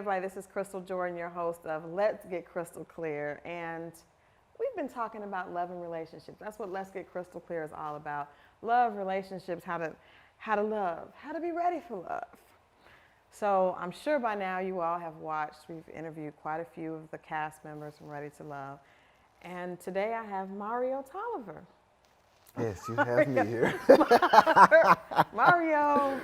everybody, this is Christal Jordan, your host of Let's Get Crystal Clear. And we've been talking about love and relationships. That's what Let's Get Crystal Clear is all about. Love, relationships, how to love, how to be ready for love. So I'm sure by now you all have watched, we've interviewed quite a few of the cast members from Ready to Love. And today I have Mario Tolliver. Yes, you have me here. Mario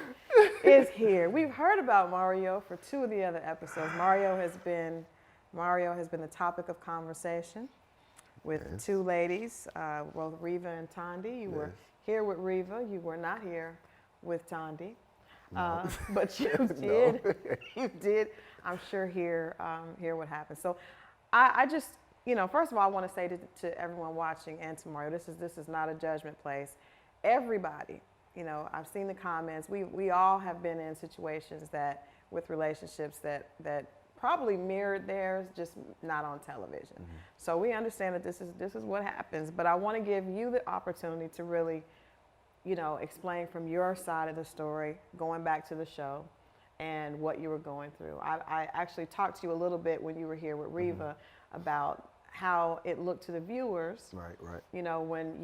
is here. We've heard about Mario for 2 of the other episodes. Mario has been the topic of conversation with 2 ladies, both Reva and Tondi. You were here with Reva. You were not here with Tondi. No. But you did. No. You did. I'm sure hear what happened. So, I just, first of all, I want to say to everyone watching and to Mario, this is not a judgment place. Everybody, I've seen the comments. We all have been in situations with relationships that probably mirrored theirs, just not on television. Mm-hmm. So we understand that this is what happens. But I want to give you the opportunity to really, explain from your side of the story, going back to the show, and what you were going through. I actually talked to you a little bit when you were here with Reva about how it looked to the viewers. Right. When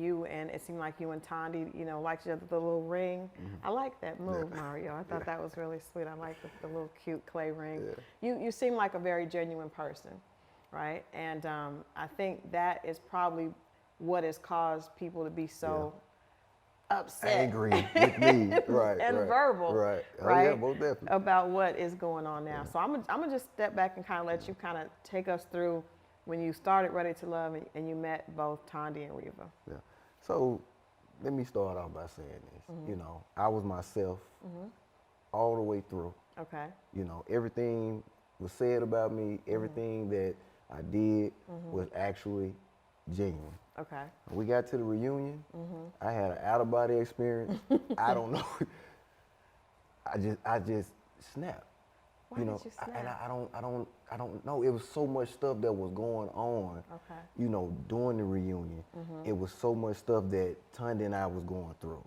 it seemed like you and Tondi, liked each other, the little ring. Mm-hmm. I like that move, yeah. Mario. I thought that was really sweet. I like the little cute clay ring. Yeah. You seem like a very genuine person, right? And I think that is probably what has caused people to be so upset, angry with me, right, and verbal, right, right, most definitely, about what is going on now. Yeah. So I'm gonna just step back and kind of let you kind of take us through when you started Ready to Love and you met both Tondi and Reva. Yeah. So let me start off by saying this. Mm-hmm. I was myself all the way through. Okay. Everything was said about me. Everything that I did was actually genuine. Okay. When we got to the reunion, I had an out-of-body experience. I don't know. I just snapped. Why did you snap? And I don't know. It was so much stuff that was going on. Okay. During the reunion, it was so much stuff that Tondi and I was going through.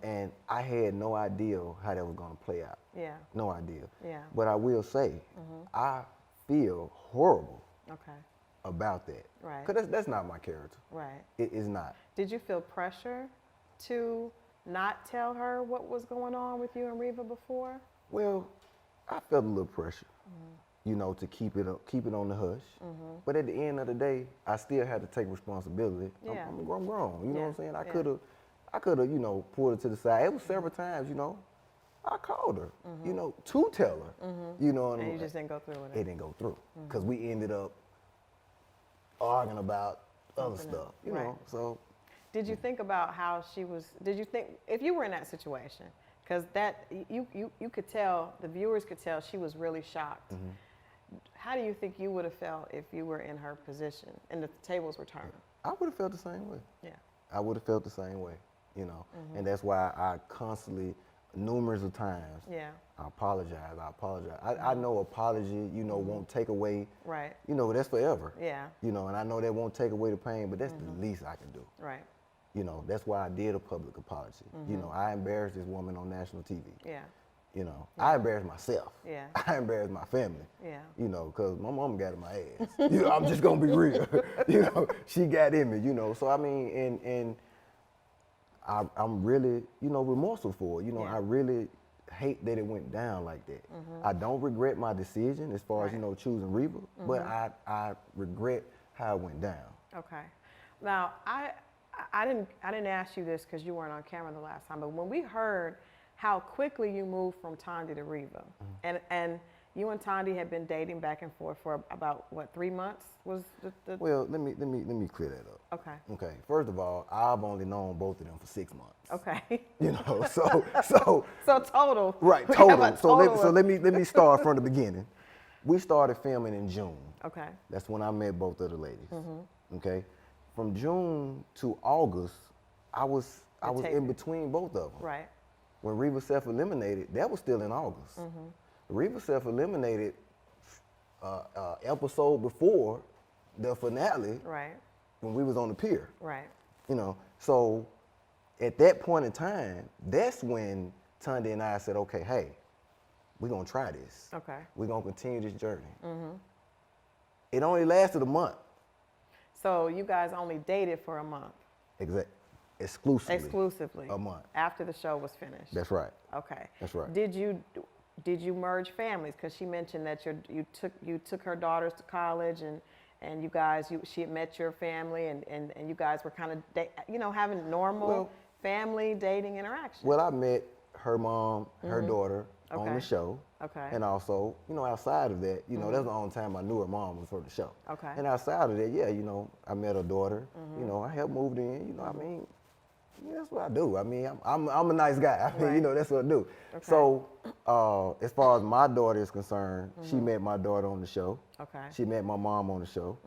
And I had no idea how that was going to play out. Yeah. No idea. Yeah. But I will say, I feel horrible. Okay. About that. Right. Because that's not my character. Right. It is not. Did you feel pressure to not tell her what was going on with you and Reva before? Well, I felt a little pressure, to keep it on the hush. But at the end of the day, I still had to take responsibility. Yeah. I'm grown. You know what I'm saying? I could have, pulled it to the side. It was several times, I called her, to tell her, And you just didn't go through with it. It didn't go through because we ended up arguing about other stuff, you know. So, did you think about how she was? Did you think if you were in that situation, because that you could tell, the viewers could tell she was really shocked. How do you think you would have felt if you were in her position and the tables were turned? I would have felt the same way. Yeah, I would have felt the same way, and that's why I constantly, numerous of times, I apologize. I know apology, won't take away, right? That's forever. Yeah. And I know that won't take away the pain, but that's the least I can do. Right. That's why I did a public apology. I embarrassed this woman on national TV. Yeah. I embarrassed myself. Yeah. I embarrassed my family. Yeah. Because my mom got in my ass. I'm just gonna be real. She got in me. So I mean, and I'm really, remorseful for it. I really hate that it went down like that. I don't regret my decision as far as, choosing Reva, but I regret how it went down. Okay. Now, I didn't ask you this because you weren't on camera the last time, but when we heard how quickly you moved from Tondi to Reva, and you and Tondi had been dating back and forth for about, 3 months? Was the Well, let me clear that up. Okay. Okay. First of all, I've only known both of them for 6 months. Okay. So total. Right, total. So let me start from the beginning. We started filming in June. Okay. That's when I met both of the ladies. Okay. From June to August, I was in between both of them. Right. When Reva self-eliminated, that was still in August. Reva self-eliminated episode before the finale. Right. When we was on the pier. Right. So at that point in time, that's when Tondi and I said, okay, hey, we're gonna try this. Okay. We're gonna continue this journey. It only lasted a month. So you guys only dated for a month? Exclusively. A month. After the show was finished? That's right. Okay. That's right. Did you merge families? Because she mentioned that you took her daughters to college, and you guys, she had met your family, and you guys were kind of having normal family dating interaction. Well, I met her mom, her daughter on the show. Okay. And also, outside of that, that was the only time I knew her mom was for the show. Okay. And outside of that, yeah, I met her daughter. I helped move in. I mean, that's what I do. I mean, I'm a nice guy. I mean, that's what I do. Okay. So, as far as my daughter is concerned, she met my daughter on the show. Okay. She met my mom on the show.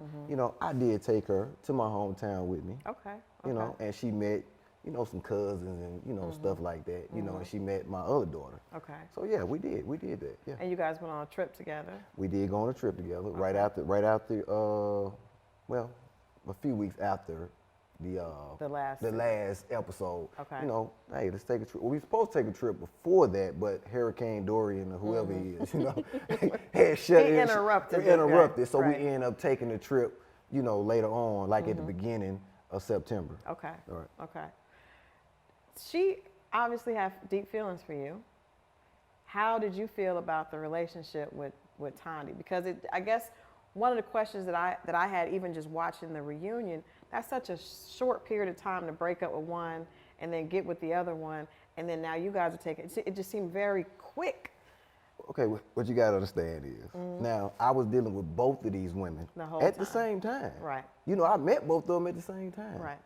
I did take her to my hometown with me. Okay. And she met, some cousins and, stuff like that, and she met my other daughter. Okay. So yeah, we did that, yeah. And you guys went on a trip together? We did go on a trip together right after, a few weeks after the last episode. Okay. Hey, let's take a trip. Well, we were supposed to take a trip before that, but Hurricane Dorian or whoever he is, had shut in. Interrupted. So we ended up taking the trip, later on, like at the beginning of September. Okay. All right. Okay. She obviously has deep feelings for you. How did you feel about the relationship with Tondi? Because I guess one of the questions that I had, even just watching the reunion, that's such a short period of time to break up with one and then get with the other one, and then now you guys are taking it. Just seemed very quick. Okay, what you gotta understand is, now I was dealing with both of these women at the same time. Right. I met both of them at the same time. Right.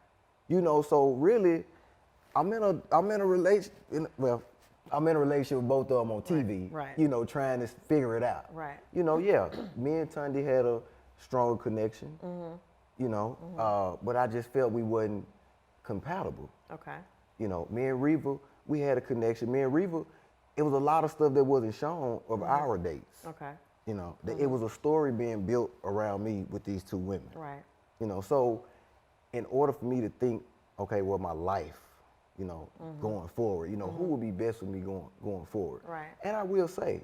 So really, I'm in a relationship with both of them on TV. Right. Trying to figure it out. Right. Yeah, me and Tondi had a stronger connection. But I just felt we wasn't compatible. Okay. Me and Reva, we had a connection. Me and Reva, it was a lot of stuff that wasn't shown of our dates. Okay. It was a story being built around me with these two women. Right. So in order for me to think, okay, well, my life, going forward, who would be best for me going forward? Right. And I will say,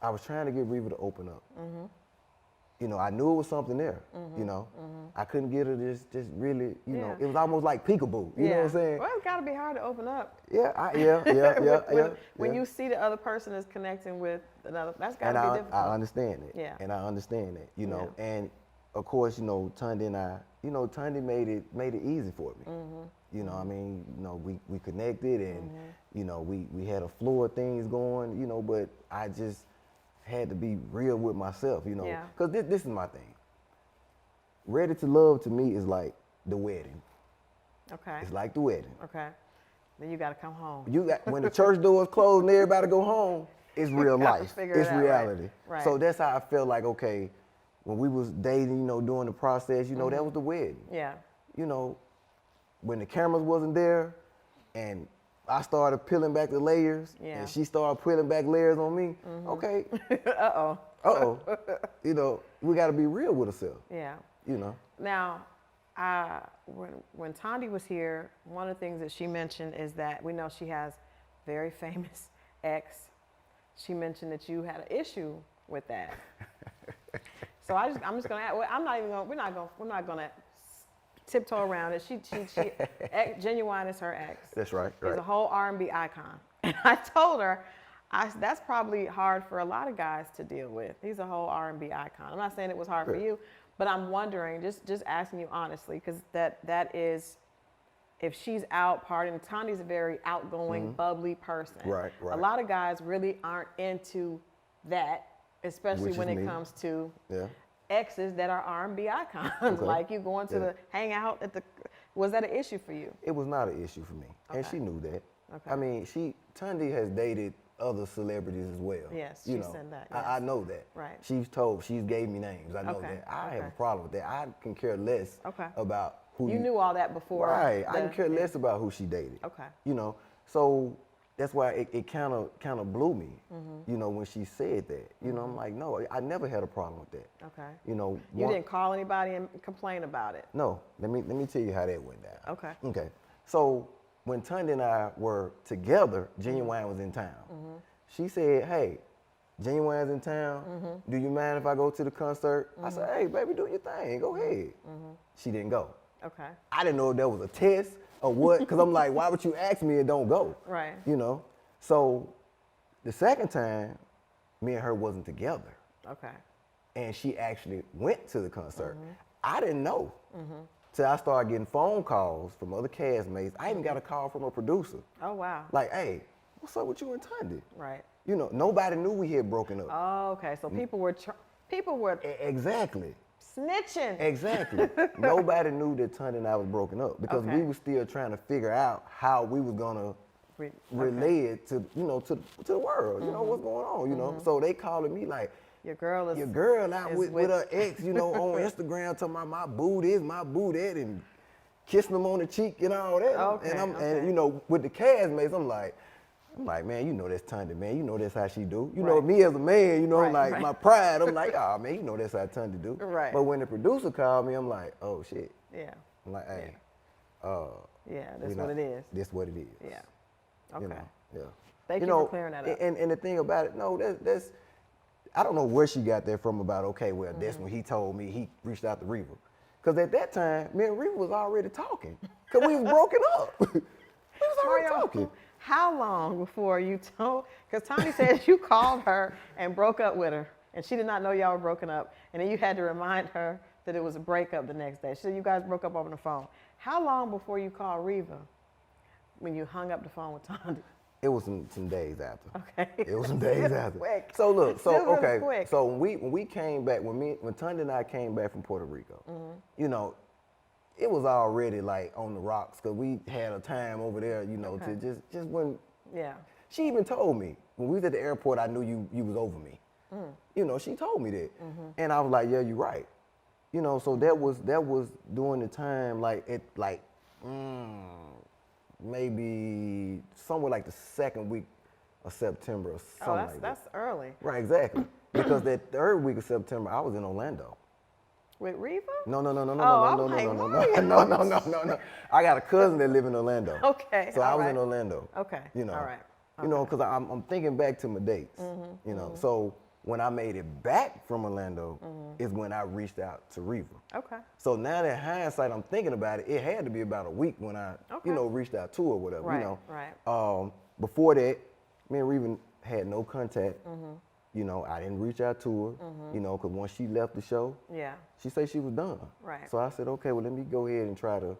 I was trying to get Reva to open up. I knew it was something there, I couldn't get her just really, it was almost like peekaboo, you know what I'm saying? Well, it's gotta be hard to open up. Yeah. When you see the other person is connecting with another, that's gotta be difficult. I understand it. Yeah. And I understand that, and of course, Tondi and I, Tondi made it easy for me. I mean, we connected and, we had a flow of things going, but I just had to be real with myself, because this is my thing. Ready to Love to me is like the wedding. Okay. It's like the wedding. Okay. Then you got to come home. When the church doors close and everybody go home, it's real life. It's reality. Right. So that's how I felt like, okay, when we was dating, during the process, that was the wedding. Yeah. When the cameras wasn't there and I started peeling back the layers and she started peeling back layers on me, okay. We got to be real with ourselves. Yeah. Now, when Tondi was here, one of the things that she mentioned is that we know she has very famous ex. She mentioned that you had an issue with that. So I'm just gonna add, we're not gonna tiptoe around it. She Genuine is her ex. That's right. She's a whole R&B icon. And I told her, that's probably hard for a lot of guys to deal with. He's a whole R&B icon. I'm not saying it was hard for you, but I'm wondering, just asking you honestly, because that is, if she's out partying, Tondi's a very outgoing, bubbly person. Right. A lot of guys really aren't into that, especially when it comes to exes that are R&B icons. Okay. Like you going to the hangout at the, was that an issue for you? It was not an issue for me, and she knew that. Okay. I mean, Tondi has dated other celebrities as well. Yes, she said that. Yes. I know that. Right. She's gave me names. I know that. I have a problem with that. I can care less about who you knew all that before. Right. I can care less about who she dated. Okay. So that's why it kind of blew me. When she said that. I'm like, no, I never had a problem with that. Okay. You didn't call anybody and complain about it. No. Let me tell you how that went down. Okay. Okay. So when Tondi and I were together, Genuine was in town. she said, hey, Genuine's in town. Do you mind if I go to the concert? I said, hey, baby, do your thing. Go ahead. She didn't go. Okay. I didn't know if that was a test or what, because I'm like, why would you ask me and don't go? Right. You know? So the second time, me and her wasn't together. Okay. And she actually went to the concert. I didn't know till I started getting phone calls from other castmates. I even got a call from a producer. Oh, wow. Like, hey, what's up with you and Tondi? Right. You know, nobody knew we had broken up. Oh, okay. So people were Exactly. snitching. Exactly. Nobody knew that Tondi and I was broken up because we were still trying to figure out how we was gonna relay it to, you know, to the world. You know, what's going on, you know? So they calling me like, your girl out with her ex, you know, on Instagram talking about my boo this, my boo that, and kissing them on the cheek and all that. Okay, and you know, with the castmates, I'm like, man, you know that's Tondi, man. You know that's how she do. You know, me as a man, you know, my pride, I'm like, oh, man, you know that's how Tondi do. Right. But when the producer called me, I'm like, oh, shit. Yeah. I'm like, hey, yeah, that's what it is. That's what it is. Yeah. Okay. You know, yeah. Thank you for clearing that up. And the thing about it, no, that's I don't know where she got that from about, okay, well, that's when he told me he reached out to Reva. Because at that time, me and Reva was already talking. Because we was broken up. We was already talking. How long before you told, because Tommy said you called her and broke up with her, and she did not know y'all were broken up, and then you had to remind her that it was a breakup the next day. She said you guys broke up over the phone. How long before you called Reva when you hung up the phone with Tondi? It was some days after. Okay. It was some days after. Quick. So look, Quick. so when we came back, when Tondi and I came back from Puerto Rico, you know, it was already like on the rocks because we had a time over there, you know, to just when. Yeah. She even told me when we was at the airport, I knew you was over me. You know, she told me that, and I was like, yeah, you're right. You know, so that was during the time maybe somewhere like the second week of September or something like that. That's early. Right, exactly. Because that third week of September, I was in Orlando. With Reva? No. I got a cousin that live in Orlando. Okay. So I was in Orlando. Okay. You know. All right. You know, because I'm thinking back to my dates. You know, so when I made it back from Orlando is when I reached out to Reva. Okay. So now that hindsight, I'm thinking about it. It had to be about a week when I, you know, reached out to her or whatever. Right. You know. Right. Before that, me and Reva had no contact. You know, I didn't reach out to her. You know, because once she left the show, she said she was done. Right. So I said, okay, well, let me go ahead and try to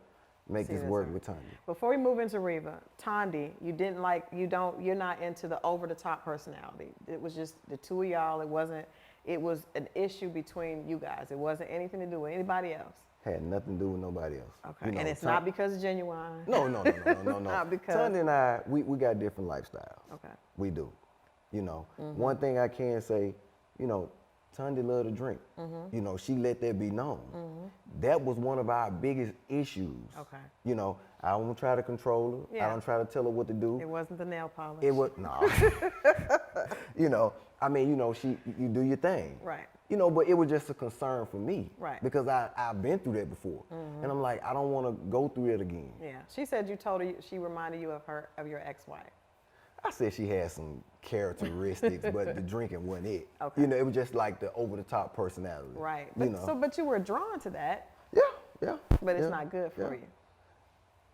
make this work with Tondi. Before we move into Reva, Tondi, you're not into the over-the-top personality. It was just the two of y'all. It was an issue between you guys. It wasn't anything to do with anybody else. Had nothing to do with nobody else. Okay, you know, and it's not because of Genuine. No. Not because. Tondi and I, we got different lifestyles. Okay. We do. You know, one thing I can say, you know, Tondi loved to drink. You know, she let that be known. That was one of our biggest issues. Okay. You know, I don't try to control her. Yeah. I don't try to tell her what to do. It wasn't the nail polish. It was, no. You know, I mean, you know, you do your thing. Right. You know, but it was just a concern for me. Right. Because I've been through that before. And I'm like, I don't want to go through it again. Yeah. She said you told her, she reminded you of your ex-wife. I said she had some characteristics, but the drinking wasn't it. Okay. You know, it was just like the over-the-top personality. Right. You know. But you were drawn to that. Yeah. But it's not good for you.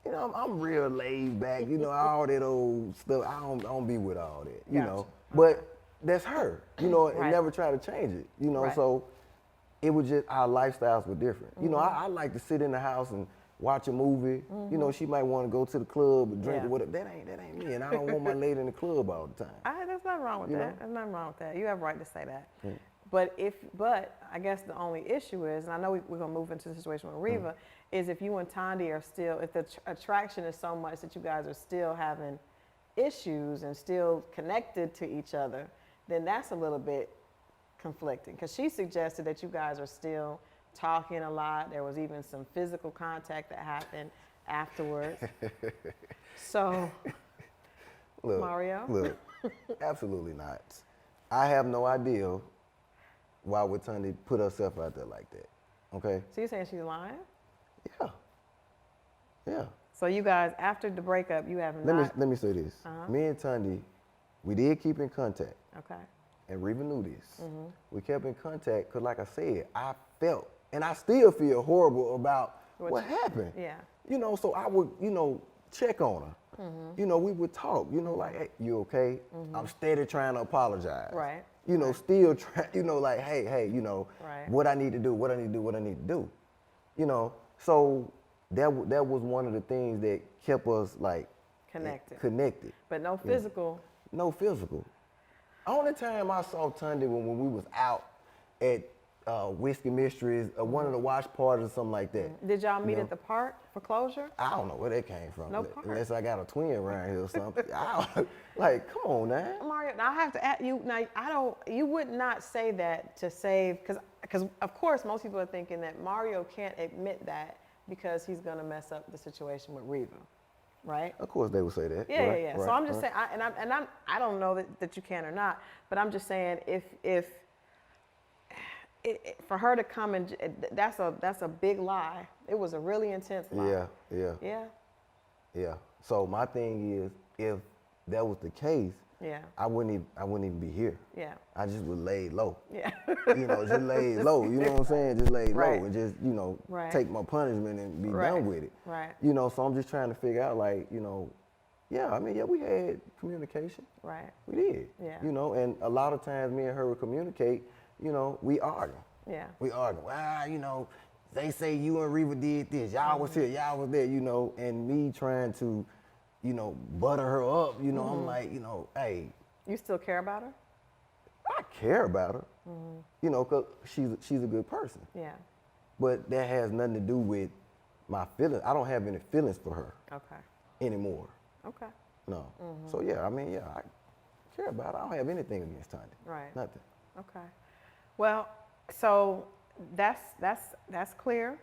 You know, I'm real laid back. You know, all that old stuff. I don't be with all that. You know, but that's her. You know, and never try to change it. You know, so it was just our lifestyles were different. You know, I like to sit in the house and watch a movie. You know, she might want to go to the club and drink or whatever. That ain't me, and I don't want my lady in the club all the time. There's nothing wrong with that. There's nothing wrong with that. You have a right to say that. But I guess the only issue is, and I know we're gonna move into the situation with Reva, is if you and Tondi are still, if the attraction is so much that you guys are still having issues and still connected to each other, then that's a little bit conflicting. Because she suggested that you guys are still talking a lot. There was even some physical contact that happened afterwards. So, look, Mario? Absolutely not. I have no idea why would Tondi put herself out there like that, okay? So you're saying she's lying? Yeah. So you guys, after the breakup, you have Let me say this. Me and Tondi We did keep in contact. Okay. And Reva knew this. We kept in contact because, like I said, I felt, and I still feel horrible about what happened. Yeah. You know, so I would, you know, check on her. You know, we would talk, you know, like, hey, you okay? I'm steady trying to apologize. Right. You know, still trying, you know, like, hey, you know, Right. what I need to do, what I need to do, what I need to do. You know, so that was one of the things that kept us, like, connected. But no physical. No physical. Only time I saw Tondi when we was out at Whiskey Mysteries, one of the watch parties or something like that. Did y'all meet at the park for closure? I don't know where that came from. No park. Unless I got a twin around here or something. Like, come on now. Mario, now I have to ask you, now you would not say that to save, because of course most people are thinking that Mario can't admit that because he's gonna mess up the situation with Reva, right? Of course they would say that. Yeah, right, yeah. Right, so I'm just saying, I don't know that you can or not, but I'm just saying if for her to come and that's a big lie. It was a really intense lie. Yeah. So my thing is, if that was the case, I wouldn't even be here. Yeah. I just would lay low. Yeah. You know, just lay low. You know what I'm saying? Just lay Right. low and just, you know, Right. take my punishment and be Right. done with it. Right. You know, so I'm just trying to figure out, like, you know, we had communication. Right. We did. Yeah. You know, and a lot of times me and her would communicate, you know, we argue. Yeah. We argue. You know, they say you and Reva did this. Y'all was here, y'all was there, you know, and me trying to, you know, butter her up, you know, I'm like, you know, hey. You still care about her? I care about her, you know, because she's a good person. Yeah. But that has nothing to do with my feelings. I don't have any feelings for her Okay. anymore. Okay. No. So, I care about her. I don't have anything against Tondi. Right. Nothing. Okay. Well, so that's clear.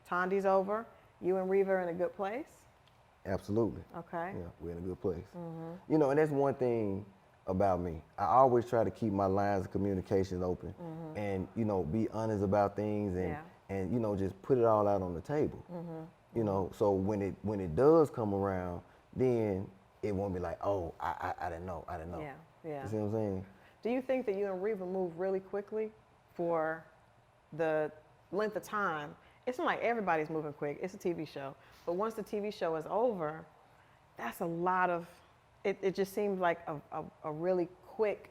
Tondi's over. You and Reva are in a good place. Absolutely. Okay. Yeah, we're in a good place. You know, and that's one thing about me. I always try to keep my lines of communication open and, you know, be honest about things and you know, just put it all out on the table. You know, so when it does come around, then it won't be like, oh, I didn't know. Yeah. Yeah. You see what I'm saying? Do you think that you and Reva move really quickly for the length of time? It seems like everybody's moving quick. It's a TV show. But once the TV show is over, that's a lot of, it just seems like a really quick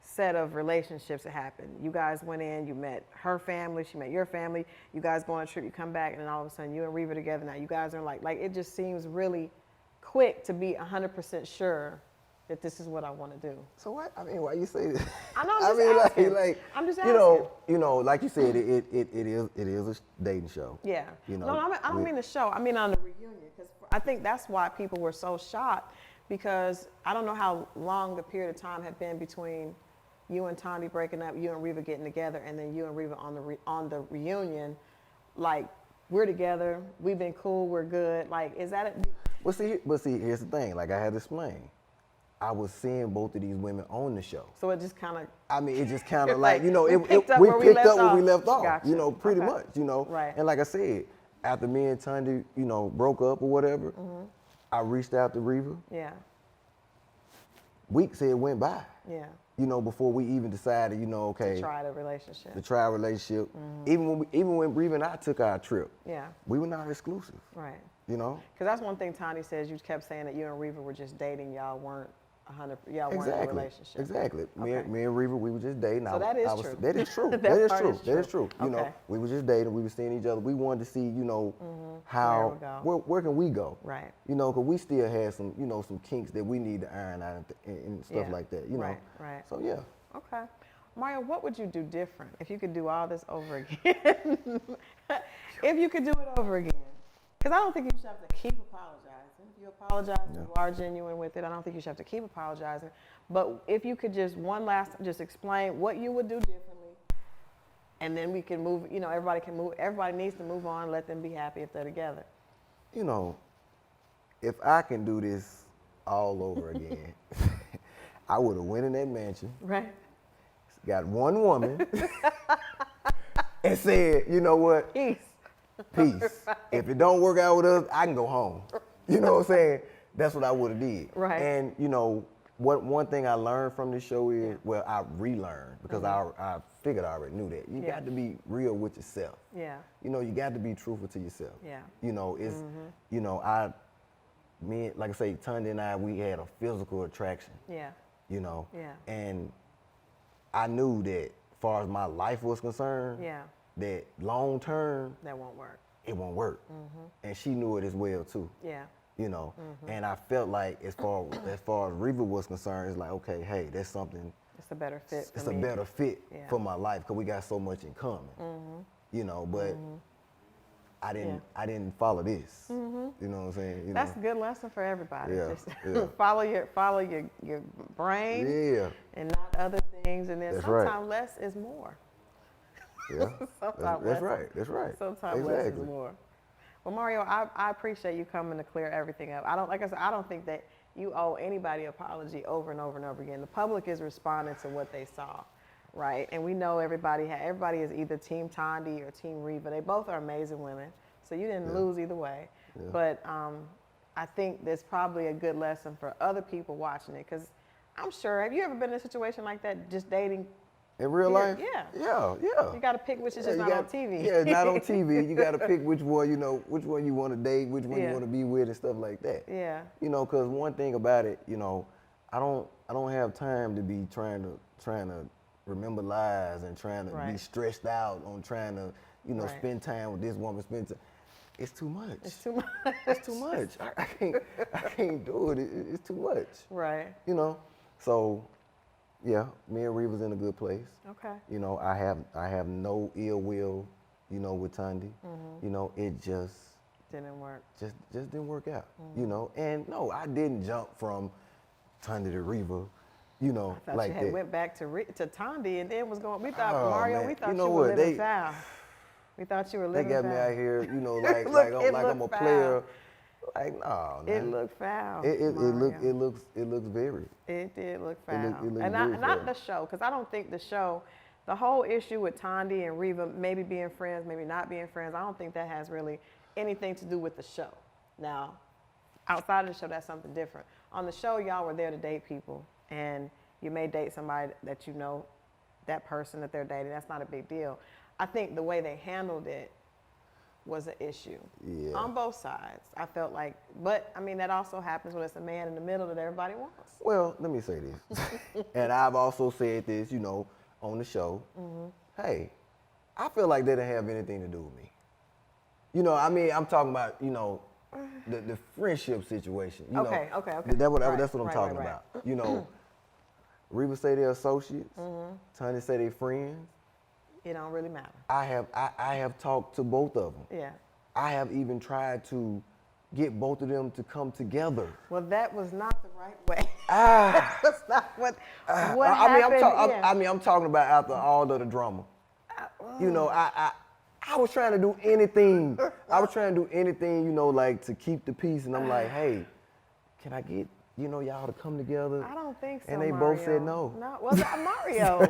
set of relationships that happened. You guys went in, you met her family, she met your family, you guys go on a trip, you come back, and then all of a sudden you and Reva together. Now you guys are like it just seems really quick to be 100% sure that this is what I want to do. So what? I mean, why you say that? I know. I'm just asking. I'm just asking. You know, like you said, it is a dating show. Yeah. You know, no, I don't mean the show. I mean on the reunion, because I think that's why people were so shocked, because I don't know how long the period of time had been between you and Tondi breaking up, you and Reva getting together, and then you and Reva on the reunion. Like, we're together, we've been cool, we're good. Like, is that it? But see, here's the thing. Like I had to explain. I was seeing both of these women on the show. So it just kind of. I mean, it just kind of like, you know, we picked up where we left off. Gotcha. You know, pretty Okay. much, you know. Right. And like I said, after me and Tondi, you know, broke up or whatever, I reached out to Reva. Yeah. Weeks had went by. Yeah. You know, before we even decided, you know, okay. To try the relationship. To try a relationship. Even when Reva and I took our trip. Yeah. We were not exclusive. Right. You know? Because that's one thing Tondi says. You kept saying that you and Reva were just dating. Y'all weren't weren't in a relationship. Exactly. Okay. Me and Reva, we were just dating. So that is true. That is true. That That is part true. is That is true. true. You know, Okay. we were just dating. We were seeing each other. We wanted to see, you know, how where can we go? Right. You know, because we still had some, you know, some kinks that we need to iron out and stuff like that. You know. Right. So yeah. Okay. Mario, what would you do different if you could do all this over again? If you could do it over again. Because I don't think you should have to keep apologizing. If you apologize, you are genuine with it. I don't think you should have to keep apologizing. But if you could just just explain what you would do differently, and then we can move, you know, everybody needs to move on, let them be happy if they're together. You know, if I can do this all over again, I would have went in that mansion. Right. Got one woman and said, you know what? Peace. Right. If it don't work out with us, I can go home. You know what I'm saying? That's what I would have did. Right. And, you know, one thing I learned from this show is, well, I relearned because I figured I already knew that. You got to be real with yourself. Yeah. You know, you got to be truthful to yourself. Yeah. You know, it's, you know, like I say, Tondi and I, we had a physical attraction. Yeah. You know. Yeah. And I knew that, as far as my life was concerned, that long term, that won't work. It won't work. And she knew it as well too. Yeah. You know, and I felt like as far as Reva was concerned, it's like, okay, hey, that's something. It's a better fit. It's a better fit for my life because we got so much in common. You know, but I didn't follow this. You know what I'm saying? You That's know? a good lesson for everybody. Yeah, Just yeah. follow your brain. Yeah. And not other things. And then That's sometimes right. less is more. Yeah. Sometimes That's right. That's right. Sometimes less is more. Well, Mario, I appreciate you coming to clear everything up. Like I said, I don't think that you owe anybody an apology over and over and over again. The public is responding to what they saw, right? And we know everybody is either Team Tondi or Team Reva. They both are amazing women, so you didn't lose either way. Yeah. But I think there's probably a good lesson for other people watching it, because I'm sure, have you ever been in a situation like that, just dating? In real life? Yeah. Yeah, yeah. You got to pick which is just not on TV. Yeah, not on TV. You got to pick which one, you know, which one you want to date, which one you want to be with and stuff like that. Yeah. You know, because one thing about it, you know, I don't have time to be trying to remember lies and trying to be stressed out on trying to, you know, spend time with this woman, it's too much. It's too much. It's too much. I can't do it. It's too much. Right. You know, so yeah, me and Reva's in a good place. Okay. You know, I have no ill will, you know, with Tondi. You know, it just didn't work. Just didn't work out. You know, and no, I didn't jump from Tondi to Reva, you know, I thought like you had that. went back to Tondi and then was going. We thought Man. We thought you know you were what? living foul. We thought you were living foul. They got me out here, you know, like I'm a player. Like, no, it looked foul. It looks very. It did look foul. And not the show, because I don't think the show, the whole issue with Tondi and Reva maybe being friends, maybe not being friends, I don't think that has really anything to do with the show. Now, outside of the show, that's something different. On the show, y'all were there to date people, and you may date somebody that you know, that person that they're dating. That's not a big deal. I think the way they handled it was an issue on both sides. I felt like, but I mean, that also happens when it's a man in the middle that everybody wants. Well, let me say this, and I've also said this, you know, on the show. Hey, I feel like they didn't have anything to do with me. You know, I mean, I'm talking about, you know, the friendship situation. You okay. That's what I'm talking about. You know, Reva say they're associates. Tondi say they're friends. It don't really matter. I have talked to both of them. Yeah. I have even tried to get both of them to come together. Well, that was not the right way. That's not what happened. I'm talking about after all of the drama. You know, I was trying to do anything. I was trying to do anything, you know, like to keep the peace. And I'm like, hey, can I get, you know, y'all to come together? I don't think so, And they Mario. both said no. No, well, Mario.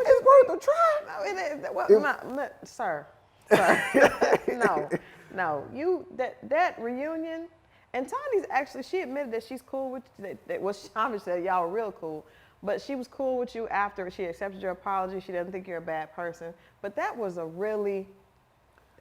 It's worth a try. No, it is. Well, sir. No. That reunion, and Tondi's actually, she admitted that she's cool with that. Well, she obviously said y'all were real cool, but she was cool with you after she accepted your apology. She doesn't think you're a bad person, but that was a really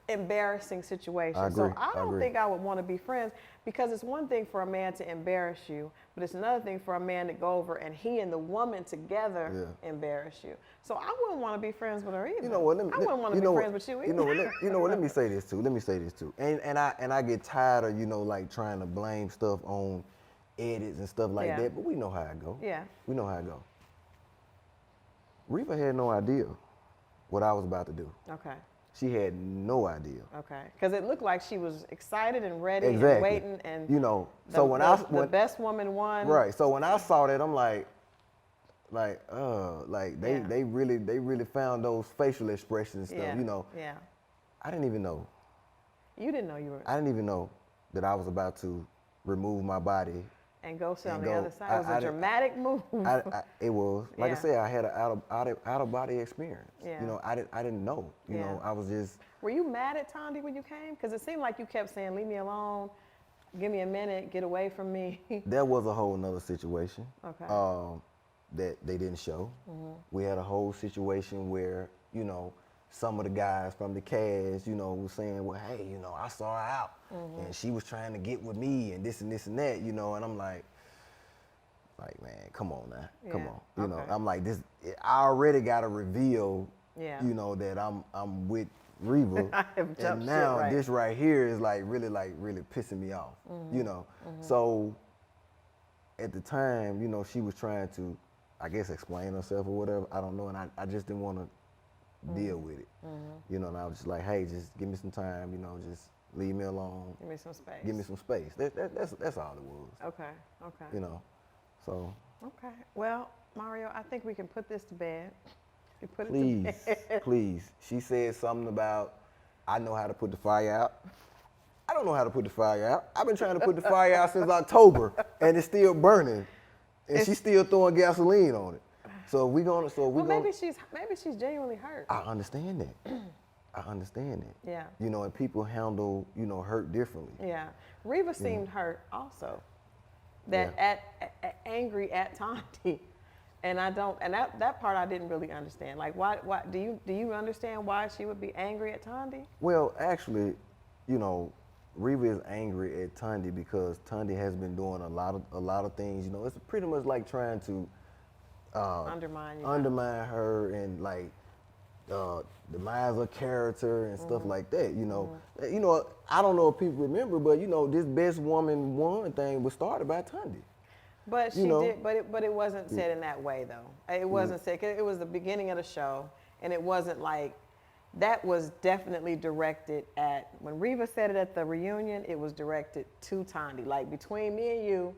embarrassing situation. I agree. So I don't think I would want to be friends, because it's one thing for a man to embarrass you, but it's another thing for a man to go over and he and the woman together embarrass you. So I wouldn't want to be friends with her either. You know what? I wouldn't want to be friends with you either. You know what? Let me say this too. And I get tired of, you know, like trying to blame stuff on edits and stuff like that. But we know how it go. Yeah. We know how it go. Reva had no idea what I was about to do. Okay. She had no idea. Okay, because it looked like she was excited and ready and waiting, and you know, the best woman won. Right. So when I saw that, I'm like they really found those facial expressions and stuff. You know. Yeah. I didn't even know. You didn't know you were. I didn't even know that I was about to remove my body and go sit on the other side. It was a dramatic move. It was. Like I said, I had an out of body experience. Yeah. You know, I didn't know. You know, I was just. Were you mad at Tondi when you came? Because it seemed like you kept saying, "Leave me alone." give me a minute, get away from me. That was a whole nother situation. Okay. That they didn't show. We had a whole situation where, you know, some of the guys from the cast, you know, was saying, well, hey, you know, I saw her out and she was trying to get with me and this and this and that, you know, and I'm like, man, come on now, come on. You know, I'm like, this, I already got a reveal, you know, that I'm with Reva. And now this right here is really pissing me off, you know. So at the time, you know, she was trying to, I guess, explain herself or whatever, I don't know, and I just didn't want to deal with it, you know, and I was just like, hey, just give me some time, you know, just leave me alone. Give me some space. Give me some space. That's all it was. Okay, okay. You know, so. Okay, well, Mario, I think we can put this to bed. Please, please. She said something about, I know how to put the fire out. I don't know how to put the fire out. I've been trying to put the fire out since October, and it's still burning, and she's still throwing gasoline on it. So maybe she's genuinely hurt. I understand that. I understand that. Yeah. You know, and people handle, you know, hurt differently. Yeah. Reva seemed hurt also. Angry at Tondi. And that part I didn't really understand. Like, why do you understand why she would be angry at Tondi? Well, actually, you know, Reva is angry at Tondi because Tondi has been doing a lot of things. You know, it's pretty much like trying to undermine her and like demise her character and stuff like that. You know, I don't know if people remember, but you know, this Best Woman Won thing was started by Tondi. But she did, but it wasn't said in that way though. It wasn't said. It was the beginning of the show, and it wasn't like that. Was definitely directed at, when Reva said it at the reunion, it was directed to Tondi. Like, between me and you,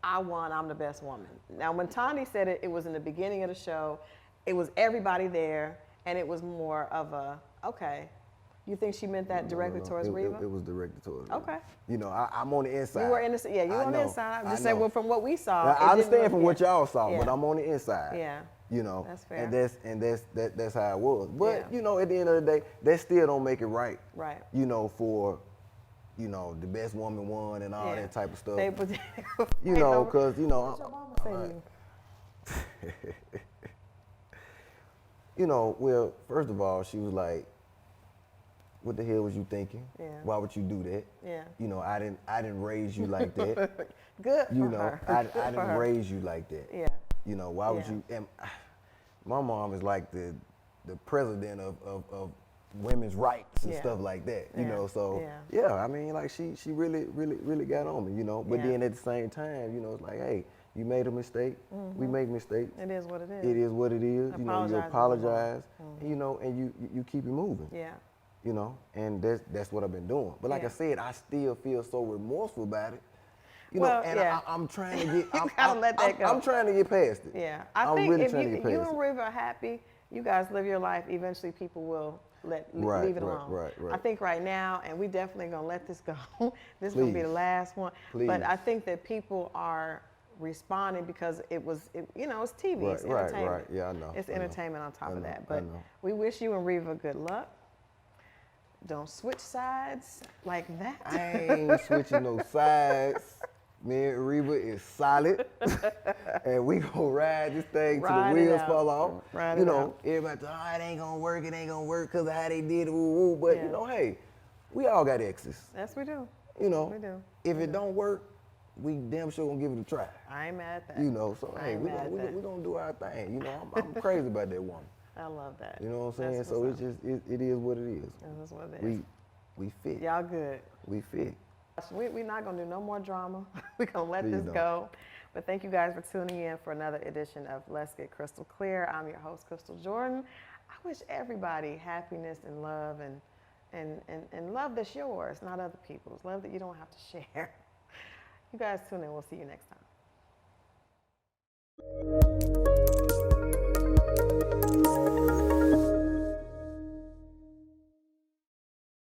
I won. I'm the best woman. Now, when Tondi said it, it was in the beginning of the show. It was everybody there, and it was more of a, okay. You think she meant that directly towards Reva? It was directed towards Reva. Okay. You know, I'm on the inside. You were in the, you were on the inside. I'm just saying, well, from what we saw. Now, I understand from what y'all saw, but I'm on the inside. Yeah. You know, that's fair. And that's how it was. But you know, at the end of the day, that still don't make it right. Right. You know, for, you know, the Best Woman Won and all that type of stuff. You know, because you know. What's your mama saying? You know, well, first of all, she was like, what the hell was you thinking? Yeah. Why would you do that? Yeah. You know, I didn't raise you like that. Good for you know, her. I didn't raise you like that. Yeah. You know, why would you? And my mom is like the president of women's rights and stuff like that. You know, so I mean, like she really got on me. You know, but then at the same time, you know, it's like, hey, you made a mistake. We make mistakes. It is what it is. It is what it is. You know, you apologize. You know, and you keep it moving. Yeah. You know, and that's what I've been doing. But like I said, I still feel so remorseful about it. You know, and I'm trying to get. You gotta let that go. I'm trying to get past it. Yeah, I think if you and Reva are happy, you guys live your life. Eventually, people will leave it alone. Right. I think right now, and we definitely gonna let this go. This is gonna be the last one. Please. But I think that people are responding because you know, it's TV, it's entertainment. Right. Yeah, I know. It's entertainment on top of that. I But know. we wish you and Reva good luck. Don't switch sides like that. I ain't switching no sides. Me and Reva is solid, and we gonna ride this thing till the wheels fall off. You know, everybody thought, oh, it ain't gonna work because of how they did it, woo. But you know, hey, we all got exes. Yes, we do. You know, we do. If it don't work, we damn sure gonna give it a try. I ain't mad at that. You know, so hey, we gonna do our thing. You know, I'm crazy about that woman. I love that. You know what I'm saying? So it's just it is what it is. That's what it is. We fit. Y'all good. We fit. We're not gonna do no more drama. We're gonna let this go. But thank you guys for tuning in for another edition of Let's Get Crystal Clear. I'm your host, Christal Jordan. I wish everybody happiness and love and love that's yours, not other people's. Love that you don't have to share. You guys tune in. We'll see you next time.